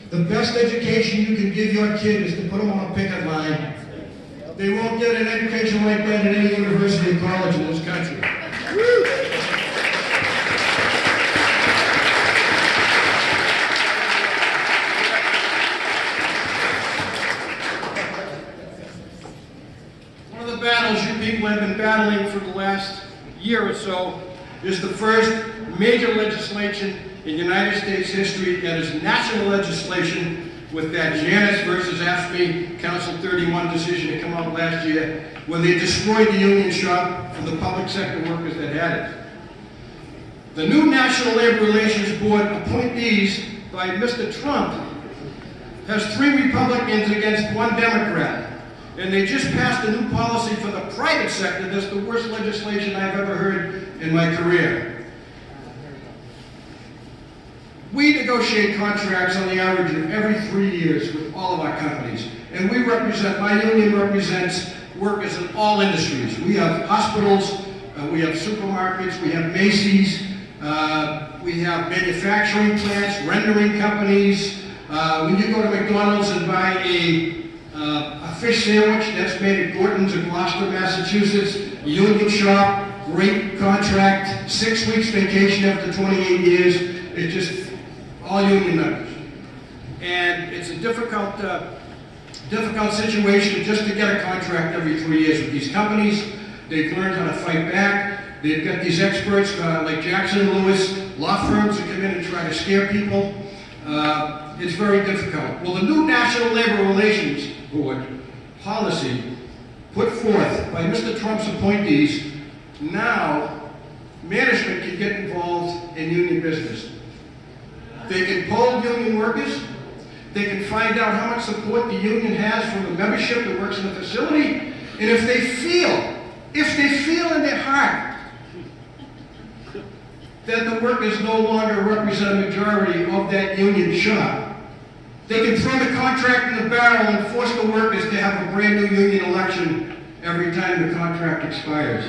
The best education you can give your kid is to put them on a picket line. They won't get an education like that at any university or college in this country. One of the battles you people have been battling for the last year or so is the first major legislation in United States history that is national legislation with that Janus versus AFSCME Council 31 decision that came out last year, where they destroyed the union shop for the public sector workers that had it. The new National Labor Relations Board appointees by Mr. Trump has 3 Republicans against 1 Democrat. And they just passed a new policy for the private sector that's the worst legislation I've ever heard in my career. We negotiate contracts on the average of every 3 years with all of our companies. And we represent, my union represents workers in all industries. We have hospitals, we have supermarkets, we have Macy's, we have manufacturing plants, rendering companies. When you go to McDonald's and buy a fish sandwich that's made at Gorton's in Gloucester, Massachusetts, union shop, great contract, 6 weeks vacation after 28 years. It's just all union members. And it's a difficult situation just to get a contract every 3 years with these companies. They've learned how to fight back. They've got these experts like Jackson and Lewis, law firms that come in and try to scare people. It's very difficult. Well, the new National Labor Relations Board policy put forth by Mr. Trump's appointees, now management can get involved in union business. They can poll union workers. They can find out how much support the union has from the membership that works in the facility. And if they feel in their heart that the workers no longer represent a majority of that union shop, they can throw the contract in the barrel and force the workers to have a brand new union election every time the contract expires.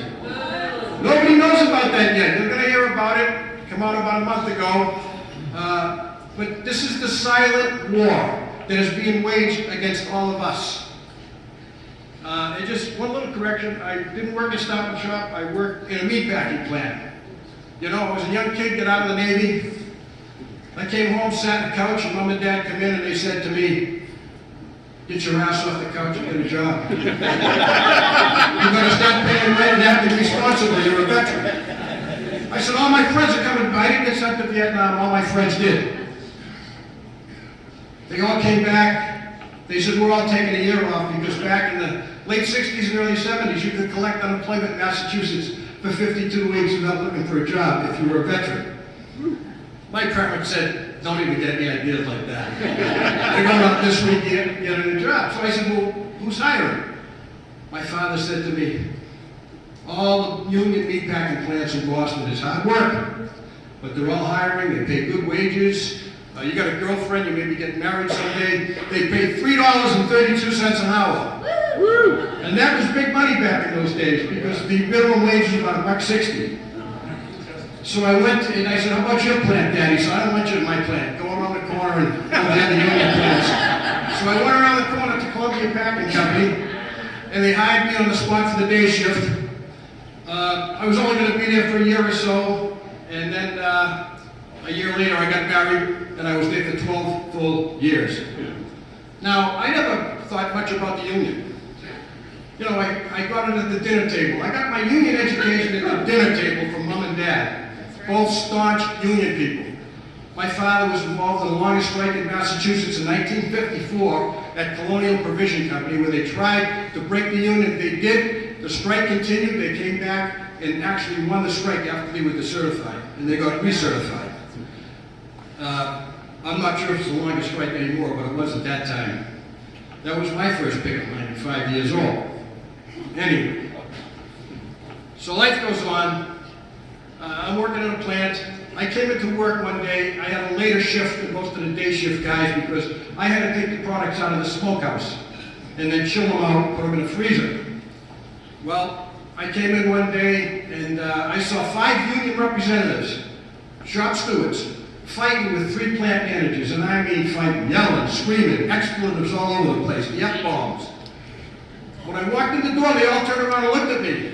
Nobody knows about that yet. You're going to hear about it. Come out about a month ago. But this is the silent war that is being waged against all of us. And just one little correction, I didn't work at Stop and Shop, I worked in a meatpacking plant. You know, I was a young kid, got out of the Navy. I came home, sat on the couch, and Mom and Dad come in and they said to me, "Get your ass off the couch and get a job. You're going to start paying rent and have to be responsible, you're a veteran." I said, "All my friends are coming back. I didn't get sent to Vietnam, all my friends did." They all came back. They said, "We're all taking a year off," because back in the late 60s and early 70s, you could collect unemployment in Massachusetts for 52 weeks without looking for a job if you were a veteran. My parents said, "Don't even get any ideas like that. They're going out this week to get a new job." So I said, "Well, who's hiring?" My father said to me, "All the union meatpacking plants in Boston is hard work, but they're all hiring, they pay good wages. You got a girlfriend, you may be getting married someday, they pay $3.32 an hour. Woo! And that was big money back in those days because the minimum wage was about $1.60. So I went and I said, "How about your plant, Daddy?" He said, "I don't want you in my plant. Go around the corner and go down the union plants." So I went around the corner to Columbia Packing Company and they hired me on the spot for the day shift. I was only going to be there for a year or so, and then a year later I got married and I was there for 12 full years. Now, I never thought much about the union. You know, I got it at the dinner table. I got my union education at the dinner table from Mom and Dad, both staunch union people. My father was involved in the longest strike in Massachusetts in 1954 at Colonial Provision Company, where they tried to break the union. They did. The strike continued. They came back and actually won the strike after they were decertified, and they got recertified. I'm not sure if it's the longest strike anymore, but it was at that time. That was my first picket line at 5 years old. Anyway, so life goes on. I'm working in a plant. I came into work one day. I had a later shift than most of the day shift guys because I had to take the products out of the smokehouse and then chill them out, put them in the freezer. Well, I came in one day and I saw 5 union representatives, shop stewards, fighting with 3 plant managers, and I mean fighting, yelling, screaming, expletives all over the place, the F-bombs. When I walked in the door, they all turned around and looked at me.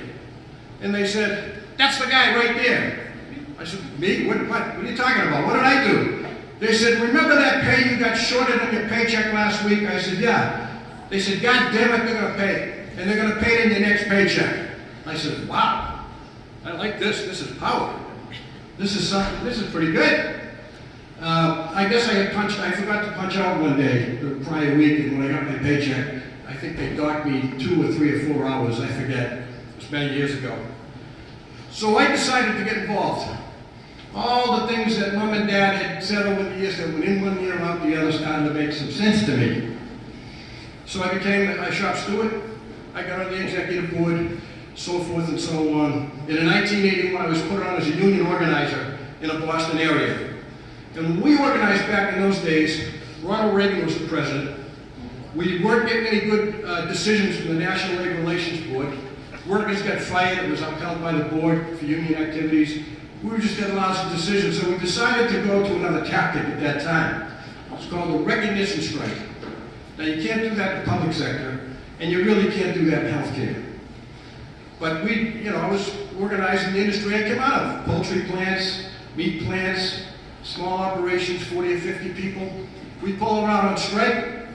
And they said, "That's the guy right there." I said, "Me? What are you talking about? What did I do?" They said, "Remember that pay you got shorted on your paycheck last week?" I said, "Yeah." They said, "God damn it, they're going to pay. And they're going to pay it in your next paycheck." I said, "Wow, I like this. This is power. This is something, this is pretty good." I guess I forgot to punch out one day the prior week, and when I got my paycheck, I think they docked me 2 or 3 or 4 hours, I forget. It was many years ago. So I decided to get involved. All the things that Mom and Dad had said over the years that went in one ear, out the other, started to make some sense to me. So I became a shop steward. I got on the executive board, so forth and so on. And in 1981, I was put on as a union organizer in the Boston area. And when we organized back in those days, Ronald Reagan was the president. We weren't getting any good decisions from the National Labor Relations Board. Workers got fired. It was upheld by the board for union activities. We were just getting lots of decisions, so we decided to go to another tactic at that time. It's called a recognition strike. Now, you can't do that in the public sector, and you really can't do that in healthcare. But I was organizing the industry I came out of. Poultry plants, meat plants, small operations, 40 or 50 people. We pull around on strike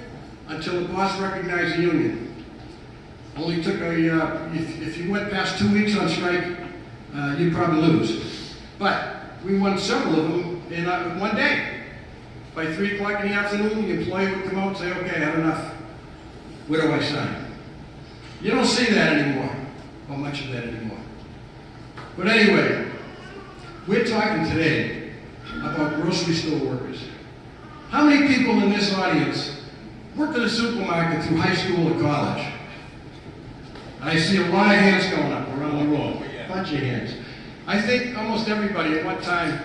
until the boss recognized the union. Only took if you went past 2 weeks on strike, you'd probably lose. But we won several of them in one day. By 3 o'clock in the afternoon, the employee would come out and say, "Okay, I had enough. Where do I sign?" You don't see that anymore, or much of that anymore. But anyway, we're talking today about grocery store workers. How many people in this audience worked in a supermarket through high school or college? I see a lot of hands going up around the room. A bunch of hands. I think almost everybody at one time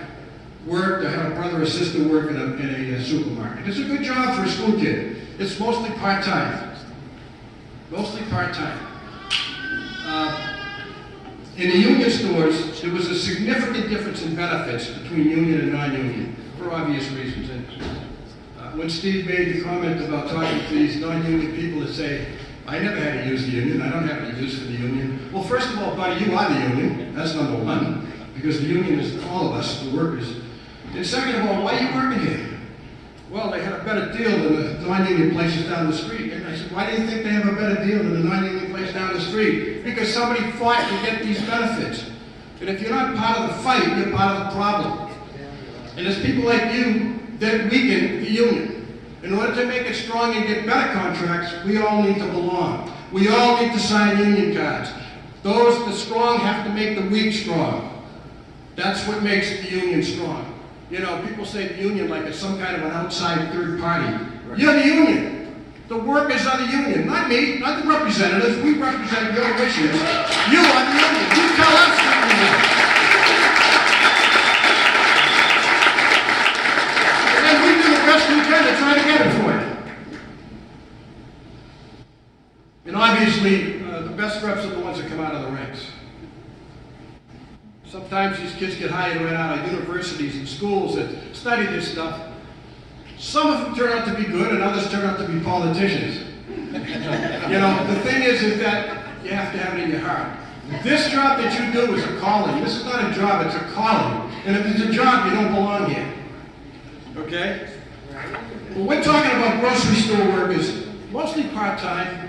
worked or had a brother or sister work in a supermarket. It's a good job for a school kid. It's mostly part-time. Mostly part-time. In the union stores, there was a significant difference in benefits between union and non-union, for obvious reasons. And when Steve made the comment about talking to these non-union people that say, "I never had to use the union, I don't have any use for the union." Well, first of all, buddy, you are the union. That's number one, because the union is all of us, the workers. And second of all, why are you working here? Well, they had a better deal than the non-union places down the street. And I said, "Why do you think they have a better deal than the non-union place down the street?" Because somebody fought to get these benefits. And if you're not part of the fight, you're part of the problem. And it's people like you that weaken the union. In order to make it strong and get better contracts, we all need to belong. We all need to sign union cards. The strong have to make the weak strong. That's what makes the union strong. You know, people say the union like it's some kind of an outside third party. Right. You're the union. The workers are the union, not me, not the representatives. We represent your wishes. You are the union. You tell us what we want. And we do the best we can to try to get it for you. And obviously, the best reps are the ones that come out of the ranks. Sometimes these kids get hired right out of universities and schools that study this stuff. Some of them turn out to be good and others turn out to be politicians. You know, the thing is that you have to have it in your heart. This job that you do is a calling. This is not a job, it's a calling. And if it's a job, you don't belong here. Okay? Well, we're talking about grocery store workers, mostly part-time.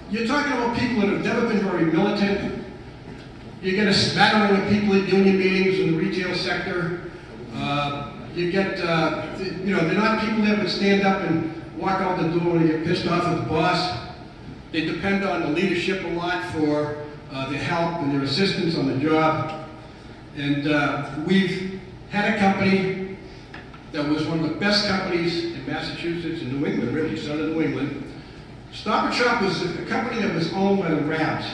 You're talking about people that have never been very militant. You get a smattering of people at union meetings in the retail sector. You get, they're not people that would stand up and walk out the door when they get pissed off at the boss. They depend on the leadership a lot for their help and their assistance on the job. And we've had a company that was one of the best companies in Massachusetts and New England, really, southern New England. Stop and Shop was a company that was owned by the Rabs.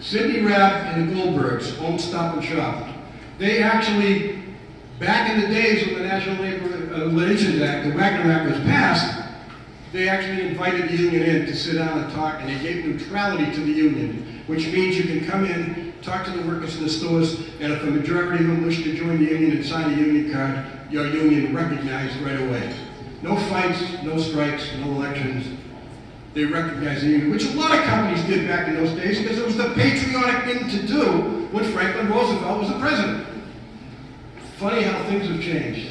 Sidney Rabb and the Goldbergs owned Stop and Shop. They actually, back in the days when the National Labor Relations Act, the Wagner Act was passed, they actually invited the union in to sit down and talk, and they gave neutrality to the union, which means you can come in, talk to the workers in the stores, And if a majority of them wish to join the union and sign a union card, your union recognized right away. No fights, no strikes, no elections. They recognized the union, which a lot of companies did back in those days because it was the patriotic thing to do when Franklin Roosevelt was the president. Funny how things have changed.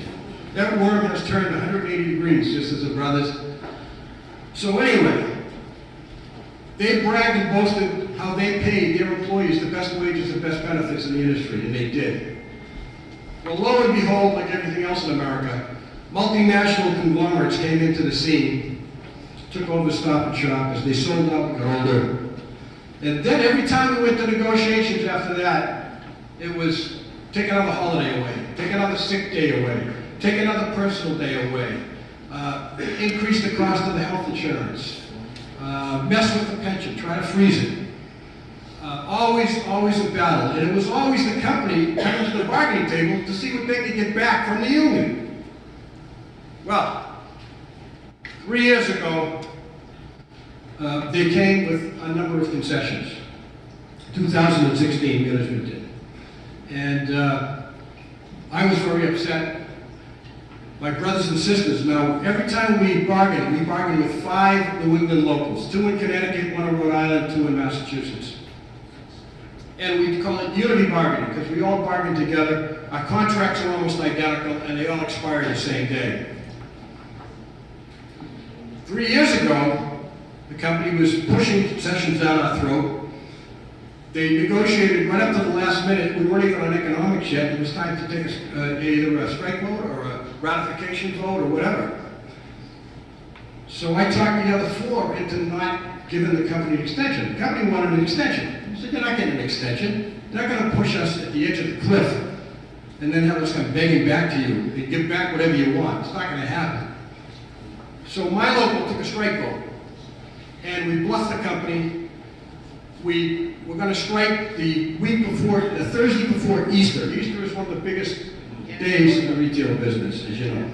That worm has turned 180 degrees, just as the brothers. So anyway, they bragged and boasted how they paid their employees the best wages and best benefits in the industry, and they did. Well, lo and behold, like everything else in America, multinational conglomerates came into the scene, took over Stop and Shop as they sold out and got older. And then every time we went to negotiations after that, it was take another holiday away, take another sick day away, take another personal day away, increase the cost of the health insurance, mess with the pension, try to freeze it. Always a battle. And it was always the company coming to the bargaining table to see what they could get back from the union. Well, 3 years ago, they came with a number of concessions. 2016 management did. And I was very upset. My brothers and sisters, now every time we bargain with 5 New England locals, 2 in Connecticut, 1 in Rhode Island, 2 in Massachusetts. And we call it unity bargaining because we all bargain together. Our contracts are almost identical and they all expire the same day. 3 years ago, the company was pushing concessions down our throat. They negotiated right up to the last minute. We weren't even on economics yet. It was time to take either a strike vote or a ratification vote or whatever. So I talked the other 4 into not giving the company an extension. The company wanted an extension. I said, you're not getting an extension. They're not going to push us at the edge of the cliff and then have us come begging back to you and give back whatever you want. It's not going to happen. So my local took a strike vote. And we bluffed the company. We were going to strike the week before, the Thursday before Easter. Easter is one of the biggest days in the retail business, as you know.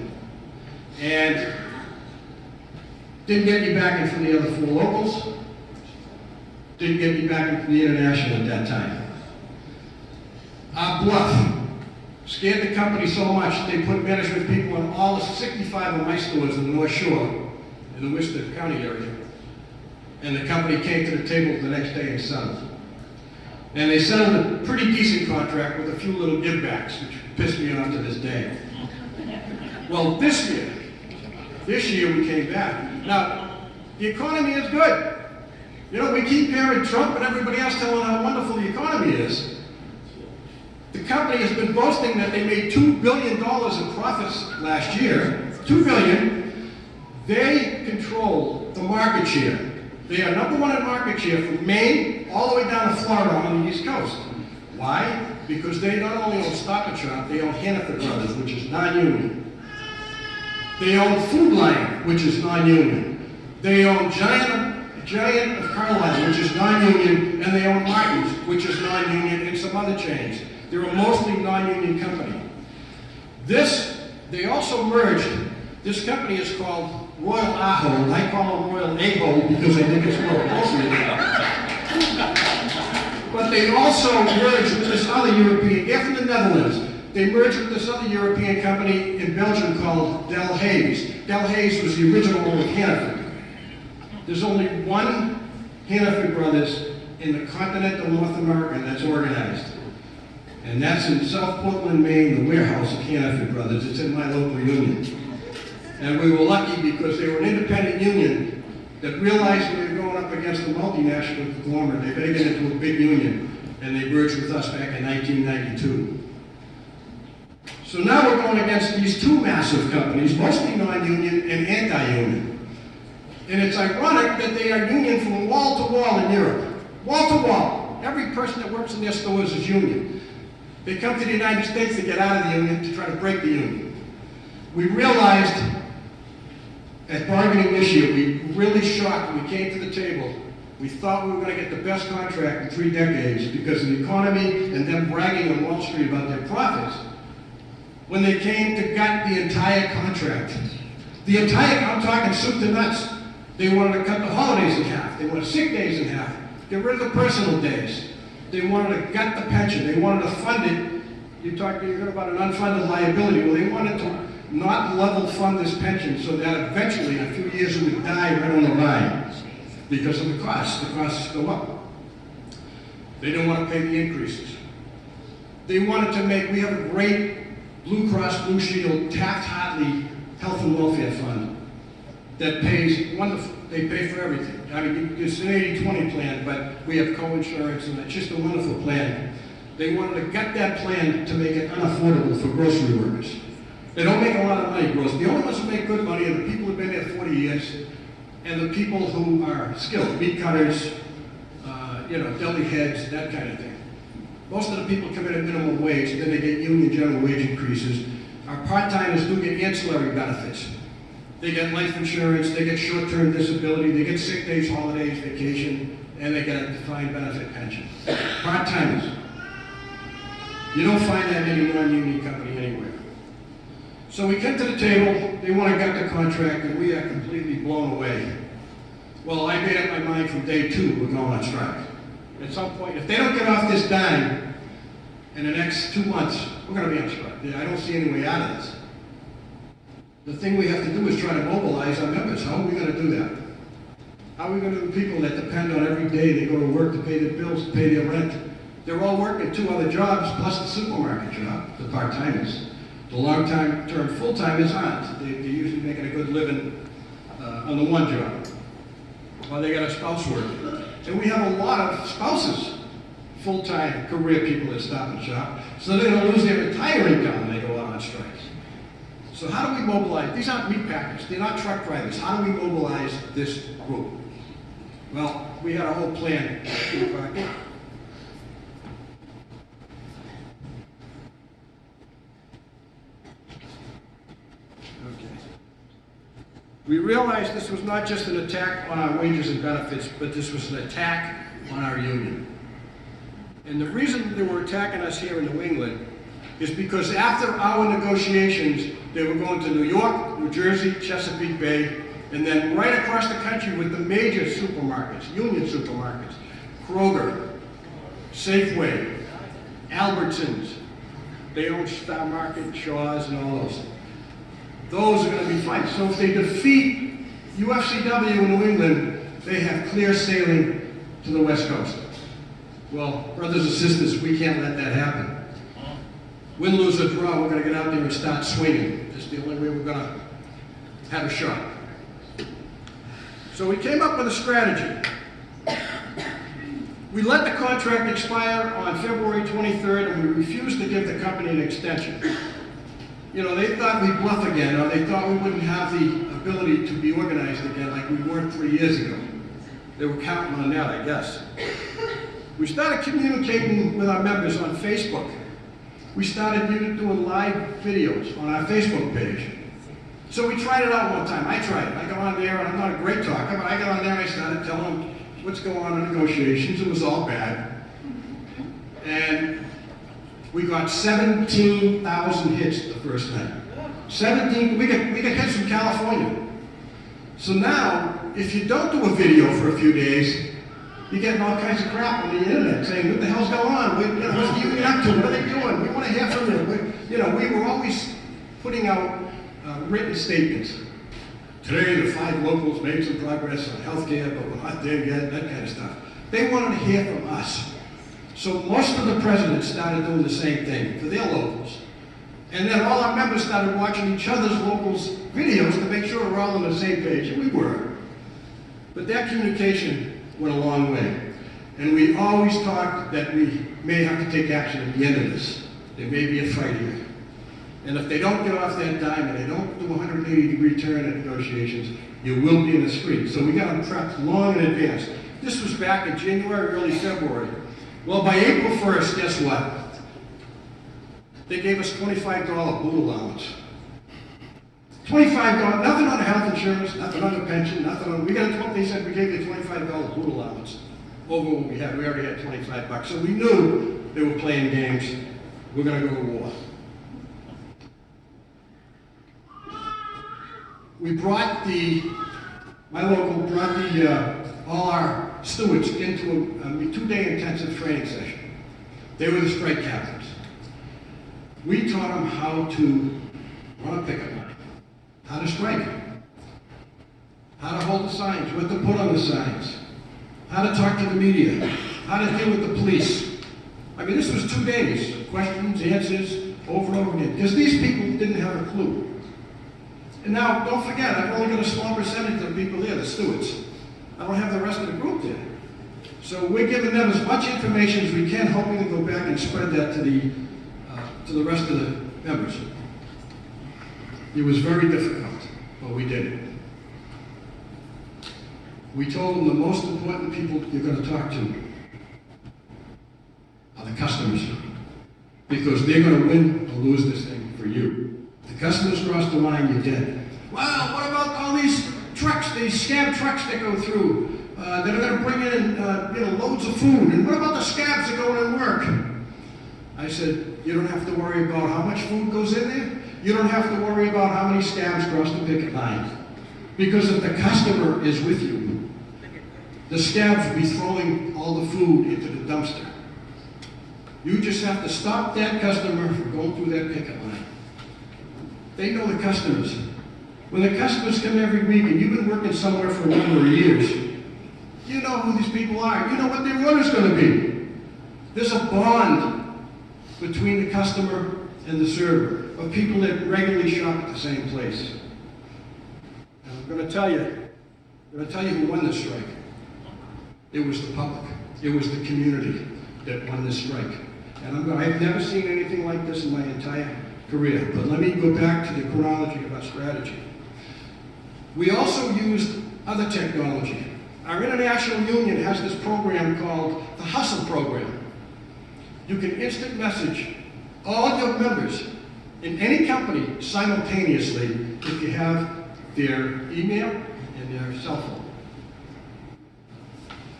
And didn't get you back in from the other 4 locals. Didn't get you back in from the international at that time. Our bluff scared the company so much that they put management people in all the 65 of my stores in the North Shore, in the Worcester County area. And the company came to the table the next day and settled. And they settled a pretty decent contract with a few little givebacks, which pissed me off to this day. Well, this year we came back. Now, the economy is good. You know, we keep hearing Trump and everybody else telling how wonderful the economy is. The company has been boasting that they made $2 billion in profits last year. $2 billion. They control the market share. They are number 1 in market share from Maine all the way down to Florida on the East Coast. Why? Because they not only own Stop and Shop, they own Hannaford Brothers, which is non-union. They own Food Line, which is non-union. They own Giant of Carlisle, which is non-union, and they own Martin's, which is non-union, and some other chains. They're a mostly non-union company. They also merged. This company is called Royal Aho. I call them Royal A-Hole because I think it's more appropriate. But they also merged with this other European, they're from the Netherlands. They merged with this other European company in Belgium called Del Hayes. Del Hayes was the original one with Hannaford. There's only 1 Hannaford Brothers in the continental North America that's organized. And that's in South Portland, Maine, the warehouse of Hannaford Brothers. It's in my local union. And we were lucky because they were an independent union that realized we were going up against a multinational conglomerate. They better get into a big union. And they merged with us back in 1992. So now we're going against these 2 massive companies, mostly non-union and anti-union. And it's ironic that they are union from wall to wall in Europe. Wall to wall. Every person that works in their stores is union. They come to the United States to get out of the union to try to break the union. We realized at bargaining this year, we were really shocked when we came to the table. We thought we were going to get the best contract in 3 decades because of the economy and them bragging on Wall Street about their profits. When they came to gut the entire contract. I'm talking soup to nuts. They wanted to cut the holidays in half. They wanted sick days in half. Get rid of the personal days. They wanted to gut the pension. They wanted to fund it You heard about an unfunded liability. Well, they wanted to not level fund this pension so that eventually, in a few years, it would die right on the line because of the costs. The costs go up. They didn't want to pay the increases. They wanted to make, we have a great Blue Cross Blue Shield Taft-Hartley Health and Welfare Fund that pays wonderful. They pay for everything. I mean, it's an 80-20 plan, but we have co-insurance, and it's just a wonderful plan. They wanted to gut that plan to make it unaffordable for grocery workers. They don't make a lot of money, grocery. The only ones who make good money are the people who've been there 40 years, and the people who are skilled, meat cutters, deli heads, that kind of thing. Most of the people come in at minimum wage, and then they get union general wage increases. Our part-timers do get ancillary benefits. They get life insurance, they get short-term disability, they get sick days, holidays, vacation, and they get a defined benefit pension. Part-timers. You don't find that in any non-union company anywhere. So we get to the table, they want to get the contract, and we are completely blown away. Well, I made up my mind from day 2, we're going on strike. At some point, if they don't get off this dime in the next 2 months, we're going to be on strike. I don't see any way out of this. The thing we have to do is try to mobilize our members. How are we going to do that? How are we going to do the people that depend on every day they go to work to pay their bills, to pay their rent? They're all working 2 other jobs plus the supermarket job, the part-timers. The long-term, full-timers aren't. They're usually making a good living on the one job. While they got a spouse working. And we have a lot of spouses, full-time career people that stop and shop, so they're going to lose their retirement income when they go out on strikes. So how do we mobilize? These aren't meat packers, they're not truck drivers. How do we mobilize this group? Well, we had a whole plan. We realized this was not just an attack on our wages and benefits, but this was an attack on our union. And the reason they were attacking us here in New England is because after our negotiations, they were going to New York, New Jersey, Chesapeake Bay, and then right across the country with the major supermarkets, union supermarkets, Kroger, Safeway, Albertsons, they own Star Market, Shaw's, and all those. Those are going to be fights. So if they defeat UFCW in New England, they have clear sailing to the West Coast. Well, brothers and sisters, we can't let that happen. Win, lose, or draw, we're going to get out there and start swinging. That's the only way we're going to have a shot. So we came up with a strategy. We let the contract expire on February 23rd, and we refused to give the company an extension. You know, they thought we'd bluff again, or they thought we wouldn't have the ability to be organized again like we were 3 years ago. They were counting on that, I guess. We started communicating with our members on Facebook. We started doing live videos on our Facebook page. So we tried it out one time. I tried it. I got on there, and I'm not a great talker, but I got on there and I started telling them what's going on in negotiations. It was all bad. And we got 17,000 hits the first night. 17, we get hits from California. So now, if you don't do a video for a few days, you're getting all kinds of crap on the internet saying, what the hell's going on? What's the union up to? What are they doing? We want to hear from them. We were always putting out written statements. Today, the 5 locals made some progress on healthcare, but we're not there yet, that kind of stuff. They wanted to hear from us. So most of the presidents started doing the same thing for their locals. And then all our members started watching each other's locals' videos to make sure we're all on the same page, and we were. But that communication went a long way. And we always talked that we may have to take action at the end of this. There may be a fight here. And if they don't get off that dime and they don't do a 180-degree turn in negotiations, you will be in the street. So we got them prepped long in advance. This was back in January, early February. Well, by April 1st, guess what? They gave us $25 boot allowance. $25, nothing on the health insurance, nothing on the pension, nothing on, they said we gave you $25 boot allowance over what we had. We already had $25. So we knew they were playing games. We're going to go to war. We brought my local brought all our stewards into a 2-day intensive training session. They were the strike captains. We taught them how to run a picket line, how to strike, how to hold the signs, what to put on the signs, how to talk to the media, how to deal with the police. I mean, this was 2 days, questions, answers, over and over again, because these people didn't have a clue. And now, don't forget, I've only got a small percentage of people there, the stewards. I don't have the rest of the group there. So we're giving them as much information as we can, hoping to go back and spread that to the rest of the members. It was very difficult, but we did it. We told them the most important people you're going to talk to are the customers, because they're going to win or lose this thing for you. The customers cross the line, you're dead. Well, what about all these trucks, these scab trucks that go through, that are going to bring in loads of food, and what about the scabs that go in and work? I said, you don't have to worry about how much food goes in there. You don't have to worry about how many scabs cross the picket line. Because if the customer is with you, the scabs will be throwing all the food into the dumpster. You just have to stop that customer from going through that picket line. They know the customers. When the customers come every week and you've been working somewhere for a number of years, you know who these people are. You know what their order's going to be. There's a bond between the customer and the server of people that regularly shop at the same place. And I'm going to tell you who won this strike. It was the public. It was the community that won this strike. And I've never seen anything like this in my entire career. But let me go back to the chronology of our strategy. We also used other technology. Our international union has this program called the Hustle Program. You can instant message all your members in any company simultaneously if you have their email and their cell phone.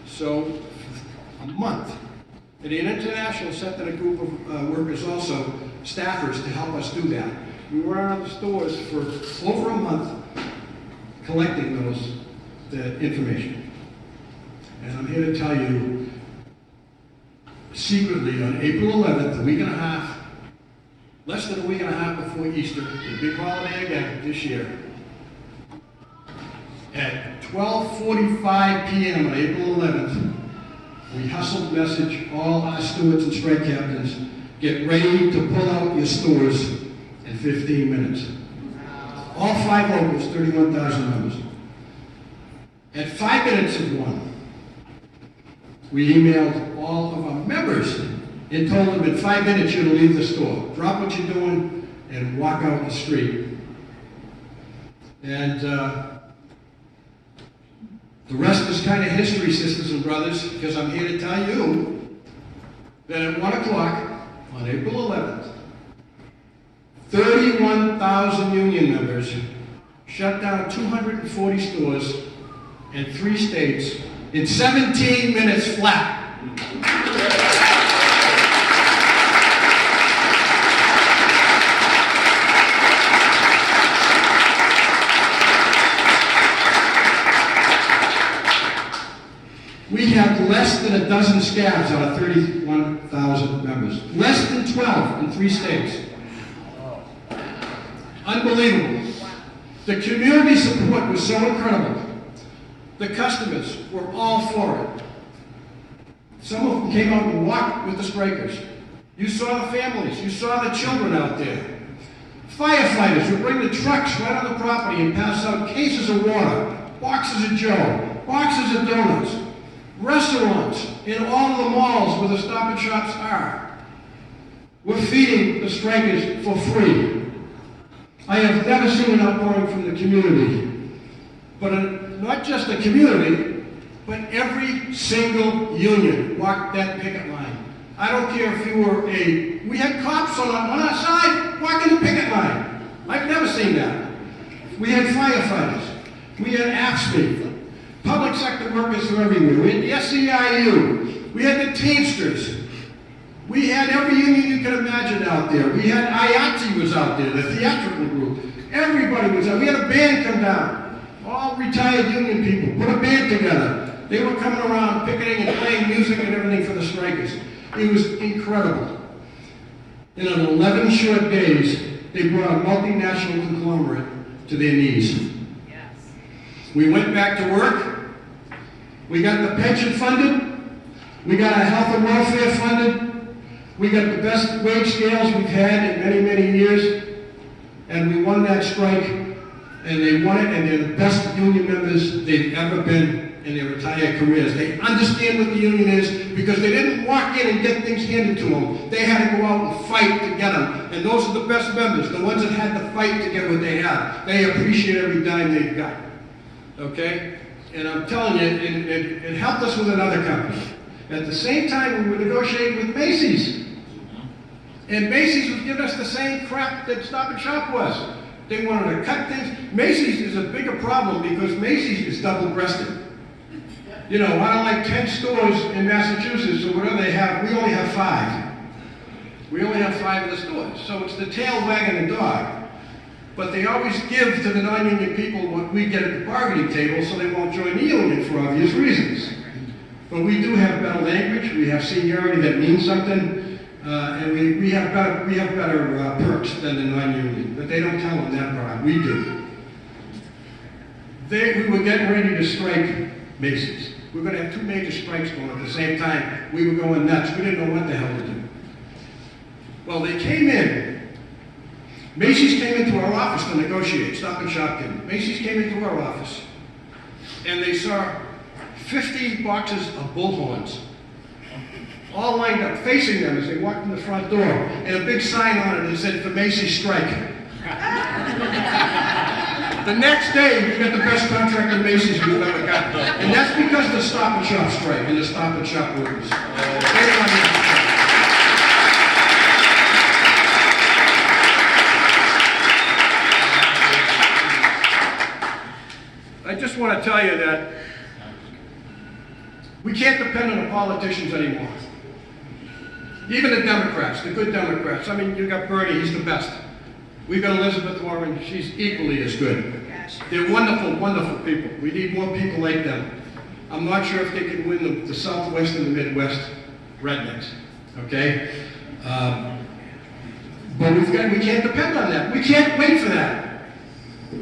So, a month. And the International sent in a group of workers also, staffers, to help us do that. We were out of the stores for over a month collecting the information. And I'm here to tell you, secretly on April 11th, a week and a half, less than a week and a half before Easter, the big holiday again this year, at 12:45 p.m. on April 11th, we hustled message all our stewards and strike captains, get ready to pull out your stores in 15 minutes. All 5 locals, 31,000 members. At 5 minutes of 1, we emailed all of our members and told them in 5 minutes you're to leave the store. Drop what you're doing and walk out the street. And the rest is kind of history, sisters and brothers, because I'm here to tell you that at 1 o'clock on April 11th, 31,000 union members shut down 240 stores in 3 states in 17 minutes flat. We have less than a dozen scabs out of 31,000 members. Less than 12 in 3 states. Unbelievable. The community support was so incredible. The customers were all for it. Some of them came out and walked with the strikers. You saw the families. You saw the children out there. Firefighters would bring the trucks right on the property and pass out cases of water, boxes of Joe, boxes of donuts. Restaurants in all of the malls where the Stop and Shops are were feeding the strikers for free. I have never seen an outpouring from the community, but not just the community, but every single union walked that picket line. I don't care if you were we had cops on our side walking the picket line. I've never seen that. We had firefighters. We had AFSCME. Public sector workers were everywhere. We had the SEIU. We had the Teamsters. We had every union you could imagine out there. We had IATSE was out there, the theatrical group. Everybody was out. We had a band come down. All retired union people put a band together. They were coming around picketing and playing music and everything for the strikers. It was incredible. And in 11 short days, they brought a multinational conglomerate to their knees. Yes. We went back to work. We got the pension funded. We got our health and welfare funded. We got the best wage scales we've had in many, many years. And we won that strike. And they won it, and they're the best union members they've ever been in their entire careers. They understand what the union is because they didn't walk in and get things handed to them. They had to go out and fight to get them. And those are the best members, the ones that had to fight to get what they have. They appreciate every dime they've got. Okay? And I'm telling you, it helped us with another company. At the same time, we were negotiating with Macy's. And Macy's was giving us the same crap that Stop and Shop was. They wanted to cut things. Macy's is a bigger problem because Macy's is double-breasted. You know, out of like 10 stores in Massachusetts or whatever they have, we only have 5. We only have 5 of the stores. So it's the tail wagging the dog. But they always give to the non-union people what we get at the bargaining table so they won't join the union for obvious reasons. But we do have better language, we have seniority that means something, and we have better perks than the non-union. But they don't tell them that part, we do. We were getting ready to strike Macy's. We were going to have 2 major strikes going at the same time. We were going nuts. We didn't know what the hell to do. Well, they came in. Macy's came into our office to negotiate. Stop and Shop didn't. Macy's came into our office, and they saw 50 boxes of bullhorns, all lined up, facing them as they walked in the front door, and a big sign on it that said, "For Macy's strike." The next day, we got the best contract in Macy's we've ever got. And that's because of the Stop and Shop strike and the Stop and Shop workers. I just want to tell you that we can't depend on the politicians anymore. Even the Democrats, the good Democrats. I mean, you got Bernie, he's the best. We've got Elizabeth Warren, she's equally as good. They're wonderful, wonderful people. We need more people like them. I'm not sure if they can win the Southwest and the Midwest rednecks, okay? But we can't depend on that. We can't wait for that.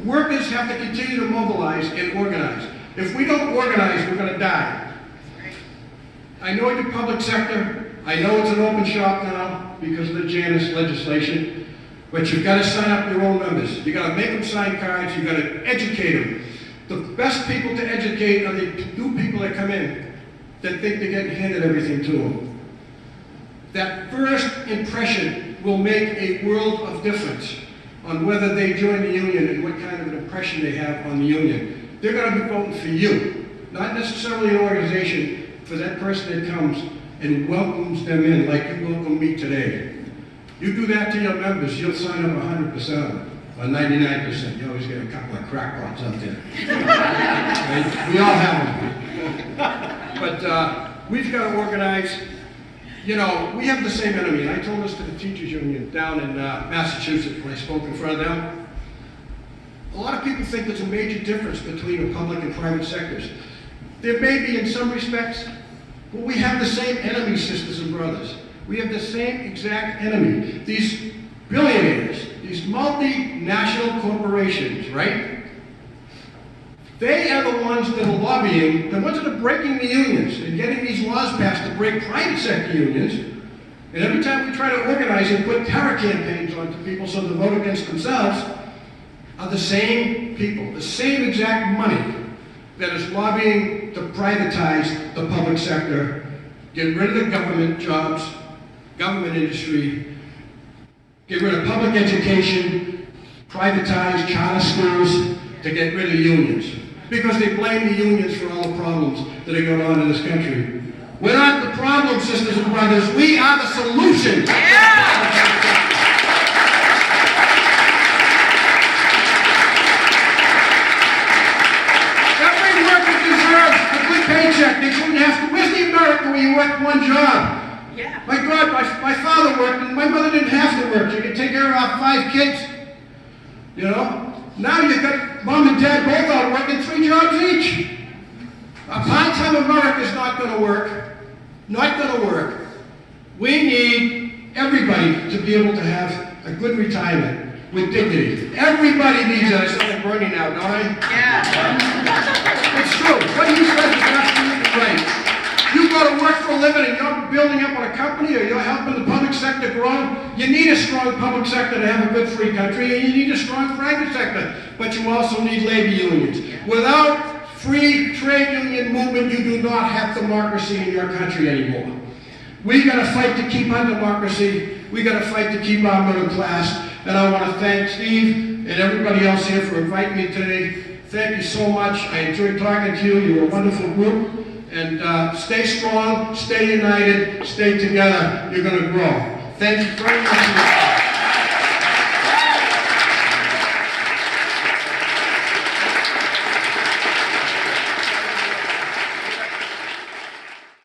Workers have to continue to mobilize and organize. If we don't organize, we're going to die. I know your public sector, I know it's an open shop now because of the Janus legislation. But you've got to sign up your own members. You've got to make them sign cards. You've got to educate them. The best people to educate are the new people that come in that think they're getting handed everything to them. That first impression will make a world of difference on whether they join the union and what kind of an impression they have on the union. They're going to be voting for you, not necessarily an organization, for that person that comes and welcomes them in like you welcome me today. You do that to your members, you'll sign up 100% of them, or 99%. You always get a couple of crackpots out there. Right? We all have them. But we've got to organize. You know, we have the same enemy. I told this to the teachers union down in Massachusetts when I spoke in front of them. A lot of people think there's a major difference between the public and private sectors. There may be in some respects, but we have the same enemy, sisters and brothers. We have the same exact enemy. These billionaires, these multinational corporations, right? They are the ones that are lobbying, the ones that are breaking the unions and getting these laws passed to break private sector unions. And every time we try to organize and put terror campaigns onto people so they vote against themselves, are the same people, the same exact money that is lobbying to privatize the public sector, get rid of the government jobs, government industry, get rid of public education, privatize charter schools to get rid of unions. Because they blame the unions for all the problems that are going on in this country. We're not the problem, sisters and brothers. We are the solution. Yeah. Every worker deserves a good paycheck. They shouldn't have to. Where's the America where you work one job? Yeah. My God, my father worked and my mother didn't have to work. She could take care of our 5 kids. You know? Now you've got mom and dad both out working 3 jobs each. A part-time America is not going to work. Not going to work. We need everybody to be able to have a good retirement with dignity. Everybody needs that. I sound like Bernie now, don't I? Yeah. It's true. What he says is absolutely right. You go to work for a living and you're building up on a company or you're helping the public sector grow, you need a strong public sector to have a good free country, and you need a strong private sector, but you also need labor unions. Without free trade union movement, you do not have democracy in your country anymore. We got to fight to keep our democracy. We got to fight to keep our middle class. And I want to thank Steve and everybody else here for inviting me today. Thank you so much. I enjoyed talking to you. You're a wonderful group. And stay strong, stay united, stay together. You're going to grow. Thank you very much.